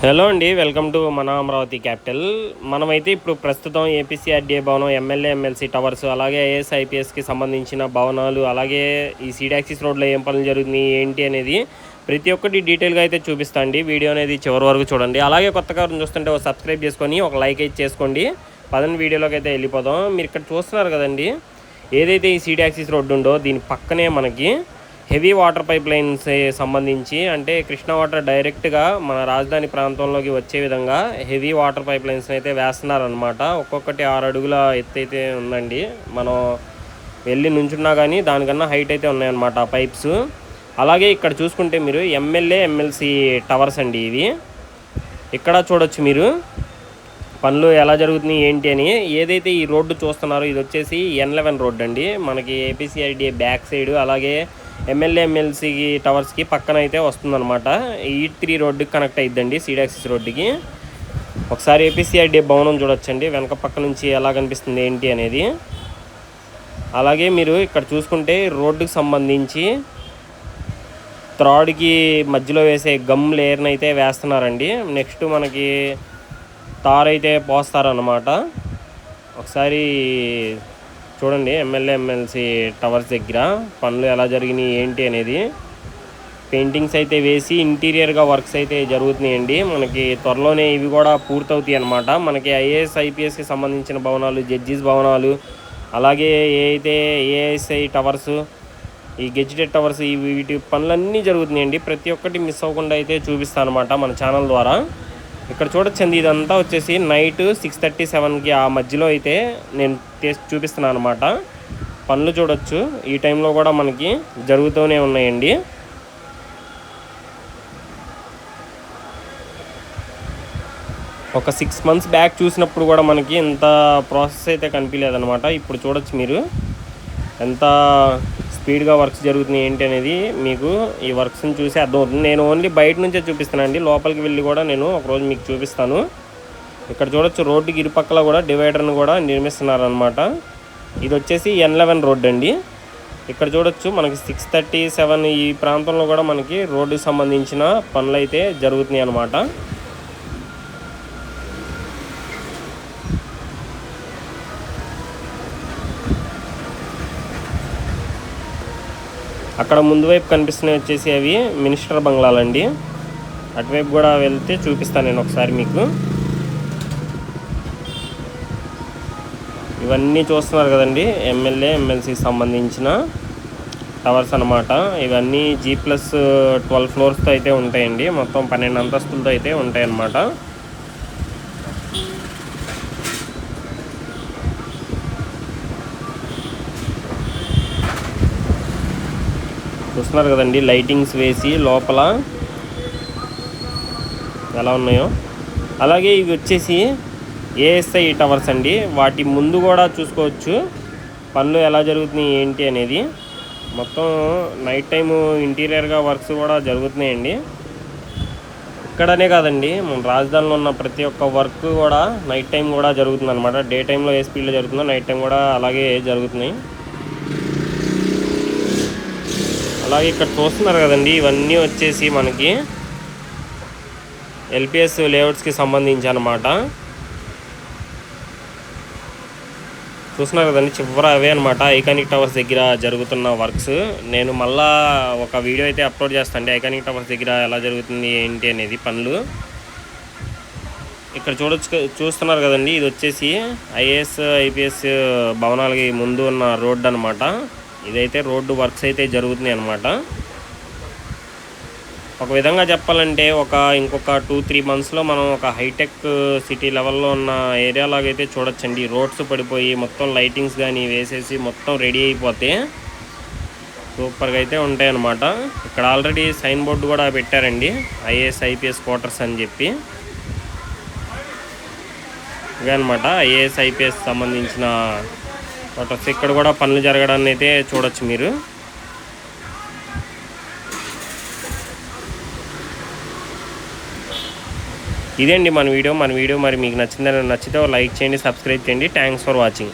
Hello అండి, welcome to మన Amaravati capital. మనమైతే ఇప్పుడు ప్రస్తుతం ఏపీసీఆర్డీఏ భవనం, ఎమ్మెల్యే ఎమ్మెల్సీ టవర్స్, అలాగే ఐఏఎస్ ఐపీఎస్కి సంబంధించిన భవనాలు, అలాగే ఈ సీడాక్సిస్ రోడ్లో ఏం పనులు జరుగుతున్నాయి ఏంటి అనేది ప్రతి ఒక్కటి డీటెయిల్గా అయితే చూపిస్తా అండి. వీడియో అనేది చివరి వరకు చూడండి. అలాగే కొత్తగా చూస్తుంటే ఒక సబ్స్క్రైబ్ చేసుకొని ఒక లైక్ అయితే చేసుకోండి. పదని వీడియోలోకి అయితే వెళ్ళిపోదాం. మీరు ఇక్కడ చూస్తున్నారు కదండి, ఏదైతే ఈ సీడాక్సిస్ రోడ్డు ఉందో దీని పక్కనే మనకి హెవీ వాటర్ పైప్ లైన్స్ సంబంధించి, అంటే కృష్ణా వాటర్ డైరెక్ట్గా మన రాజధాని ప్రాంతంలోకి వచ్చే విధంగా హెవీ వాటర్ పైప్ లైన్స్ అయితే వేస్తున్నారనమాట. ఒక్కొక్కటి 6 అడుగుల ఎత్తు అయితే ఉందండి. మనం వెళ్ళి నుంచున్నా కానీ దానికన్నా హైట్ అయితే ఉన్నాయన్నమాట ఆ పైప్స్. అలాగే ఇక్కడ చూసుకుంటే మీరు ఎమ్మెల్యే ఎమ్మెల్సీ టవర్స్ అండి ఇవి. ఇక్కడ చూడొచ్చు మీరు పనులు ఎలా జరుగుతున్నాయి ఏంటి అని. ఏదైతే ఈ రోడ్డు చూస్తున్నారో ఇది వచ్చేసి N11 రోడ్డు అండి, మనకి ఏపీసీఐడిఏ బ్యాక్ సైడ్. అలాగే ఎమ్మెల్యే ఎమ్మెల్సీ టవర్స్కి పక్కన అయితే వస్తుందన్నమాట. E3 రోడ్డుకి కనెక్ట్ అయిద్దండి సీడాక్సిస్ రోడ్డుకి. ఒకసారి ఏపీసీఐడిఏ భవనం చూడొచ్చండి వెనక పక్క నుంచి ఎలా కనిపిస్తుంది ఏంటి అనేది. అలాగే మీరు ఇక్కడ చూసుకుంటే రోడ్డుకి సంబంధించి త్రాడ్కి మధ్యలో వేసే గమ్ లేయర్ని అయితే వేస్తున్నారండి. నెక్స్ట్ మనకి తార్ అయితే పోస్తారన్నమాట. ఒకసారి చూడండి ఎమ్మెల్యే ఎమ్మెల్సీ టవర్స్ దగ్గర పనులు ఎలా జరిగినాయి ఏంటి అనేది. పెయింటింగ్స్ అయితే వేసి ఇంటీరియర్గా వర్క్స్ అయితే జరుగుతున్నాయండి. మనకి త్వరలోనే ఇవి కూడా పూర్తవుతాయి అన్నమాట. మనకి ఐఏఎస్ ఐపీఎస్కి సంబంధించిన భవనాలు, జడ్జీస్ భవనాలు, అలాగే ఏదైతే ఏఎస్ఐ టవర్స్, ఈ గెజిటెడ్ టవర్స్, వీటి పనులన్నీ జరుగుతున్నాయండి. ప్రతి ఒక్కటి మిస్ అవ్వకుండా అయితే చూపిస్తాను అనమాట మన ఛానల్ ద్వారా. ఇక్కడ చూడొచ్చండి, ఇదంతా వచ్చేసి నైట్ 6:37కి ఆ మధ్యలో అయితే నేను చూపిస్తున్నాను అనమాట. పనులు చూడొచ్చు ఈ టైంలో కూడా మనకి జరుగుతూనే ఉన్నాయండి. ఒక 6 months బ్యాక్ చూసినప్పుడు కూడా మనకి ఎంత ప్రాసెస్ అయితే కనిపించలేదన్నమాట. ఇప్పుడు చూడొచ్చు మీరు ఎంత స్పీడ్గా వర్క్స్ జరుగుతున్నాయి ఏంటి అనేది మీకు ఈ వర్క్స్ని చూసి అర్థమవుతుంది. నేను ఓన్లీ బయట నుంచే చూపిస్తాను అండి, లోపలికి వెళ్ళి కూడా నేను ఒకరోజు మీకు చూపిస్తాను. ఇక్కడ చూడొచ్చు రోడ్డుకి ఇరుపక్కల కూడా డివైడర్ను కూడా నిర్మిస్తున్నారనమాట. ఇది వచ్చేసి N11 రోడ్డు అండి. ఇక్కడ చూడొచ్చు మనకి 6:37 ఈ ప్రాంతంలో కూడా మనకి రోడ్డుకి సంబంధించిన పనులు అయితే జరుగుతున్నాయి అన్నమాట. అక్కడ ముందు వైపు కనిపిస్తున్నాయి వచ్చేసి అవి మినిస్టర్ బంగ్లాలండి. అటువైపు కూడా వెళ్తే చూపిస్తాను నేను ఒకసారి మీకు. ఇవన్నీ చూస్తున్నారు కదండి ఎమ్మెల్యే ఎమ్మెల్సీకి సంబంధించిన టవర్స్ అన్నమాట. ఇవన్నీ G+12 ఫ్లోర్స్తో అయితే ఉంటాయండి. మొత్తం 12 అంతస్తులతో అయితే ఉంటాయి అన్నమాట. చూస్తున్నారు కదండి లైటింగ్స్ వేసి లోపల ఎలా ఉన్నాయో. అలాగే ఇవి వచ్చేసి ఏఎస్ఐ టవర్స్ అండి. వాటి ముందు కూడా చూసుకోవచ్చు పనులు ఎలా జరుగుతున్నాయి ఏంటి అనేది. మొత్తం నైట్ టైము ఇంటీరియర్గా వర్క్స్ కూడా జరుగుతున్నాయండి. ఇక్కడనే కాదండి, మన రాజధానిలో ఉన్న ప్రతి ఒక్క వర్క్ కూడా నైట్ టైం కూడా జరుగుతుంది అనమాట. డే టైంలో ఏ స్పీడ్లో జరుగుతుందో నైట్ టైం కూడా అలాగే జరుగుతున్నాయి. అలాగే ఇక్కడ చూస్తున్నారు కదండి, ఇవన్నీ వచ్చేసి మనకి ఎల్పిఎస్ లేఅవుట్స్కి సంబంధించి అనమాట. చూస్తున్నారు కదండి చివర అవే అనమాట ఐకానిక్ టవర్స్ దగ్గర జరుగుతున్న వర్క్స్. నేను మళ్ళా ఒక వీడియో అయితే అప్లోడ్ చేస్తాను ఐకానిక్ టవర్స్ దగ్గర ఎలా జరుగుతుంది ఏంటి అనేది పనులు. ఇక్కడ చూస్తున్నారు కదండి, ఇది వచ్చేసి ఐఏఎస్ ఐపీఎస్ భవనాలకి ముందు ఉన్న రోడ్డు అనమాట. ఇదైతే రోడ్డు వర్క్స్ అయితే జరుగుతున్నాయి అన్నమాట. ఒక విధంగా చెప్పాలంటే ఇంకొక 2-3 monthsలో మనం ఒక హైటెక్ సిటీ లెవెల్లో ఉన్న ఏరియాలాగైతే చూడొచ్చండి. రోడ్స్ పడిపోయి మొత్తం లైటింగ్స్ కానీ వేసేసి మొత్తం రెడీ అయిపోతే సూపర్గా అయితే ఉంటాయన్నమాట. ఇక్కడ ఆల్రెడీ సైన్ బోర్డు కూడా పెట్టారండి, ఐఏఎస్ ఐపీఎస్ క్వార్టర్స్ అని చెప్పి. ఇవే అనమాట ఐఏఎస్ ఐపీఎస్ సంబంధించిన క్వార్టర్స్. ఇక్కడ కూడా పనులు జరగడాన్ని అయితే చూడొచ్చు మీరు. ఇదేండి మన వీడియో మరి మీకు నచ్చితే లైక్ చేయండి, సబ్స్క్రైబ్ చేయండి. Thanks for watching.